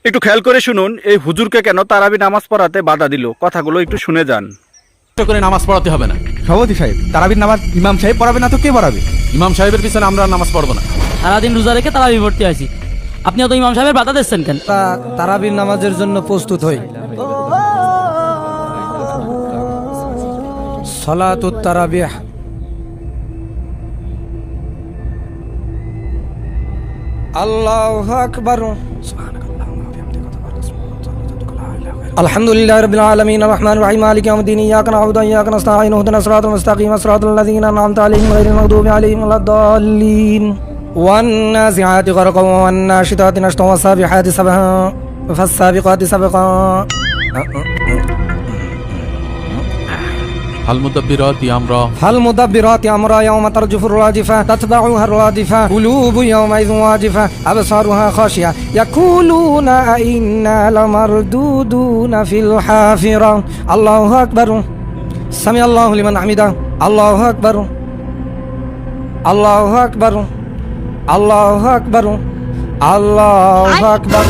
একটু খেয়াল করে শুনুন, এই হুজুরকে কেন তারাবি নামাজ পড়াতে বাধা দিল, কথাগুলো একটু শুনে যান। করে নামাজ পড়াতে হবে না। সভাপতি সাহেব, তারাবির নামাজ ইমাম সাহেব পড়াবে না তো কে পড়াবে? ইমাম সাহেবের পিছনে আমরা নামাজ পড়বো না। সারাদিন রোজা রেখে তারাবি পড়তে আসি, আপনি তো ইমাম সাহেবের বাধা দিচ্ছেন কেন? তারাবির নামাজের জন্য প্রস্তুত হই। সালাতুত তারাবিহ। আল্লাহু আকবার। আলহামদুলিল্লাহি রাব্বিল আলামিন আর রহমানির রহিম মালিকি ইয়াউমিদ্দিন ইয়্যাকা না'বুদু ওয়া ইয়্যাকা নাস্তাঈন ইহদিনাস সিরাতাল মুস্তাকিম সিরাতাল লাযীনা আন'আমতা আলাইহিম গায়রিল মাগদুবি আলাইহিম ওয়ালাদ-দাল্লিন। One নাযিআতি গরকান one নাশিতাতি নাশতান ওয়াস-সাবিহাতি সাবহা ফাস-সাবিকাতি Sabka. فالمدبرات أمرا يوم ترجف الراجفة تتبعها الرادفة قلوب يومئذ واجفة أبصارها خاشعة يقولون أئنا لمردودون في الحافرة. الله أكبر. سمع الله لمن حمده. الله أكبر. الله أكبر. الله أكبر. الله أكبر.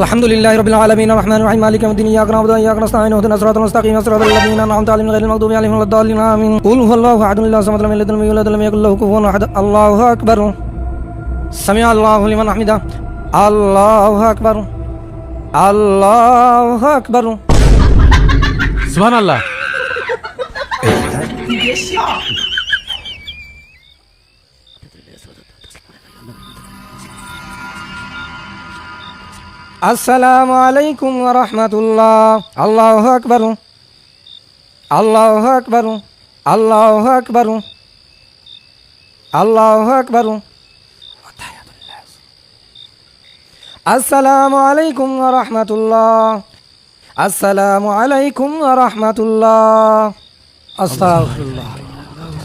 الحمد لله رب العالمين الرحمن الرحيم مالك يوم الدين إياك نعبد وإياك نستعين اهدنا الصراط المستقيم صراط الذين أنعمت عليهم غير المغضوب عليهم ولا الضالين آمين. قل هو الله أحد الله الصمد لم يلد ولم يولد ولم يكن له كفوا أحد. الله أكبر. سمع الله لمن حمده. الله أكبر. الله أكبر. সুবহানাল্লাহ। السلام عليكم ورحمة الله. الله أكبر. الله أكبر. الله أكبر. الله أكبر. السلام عليكم ورحمة الله. السلام عليكم ورحمة الله. أستغفر الله.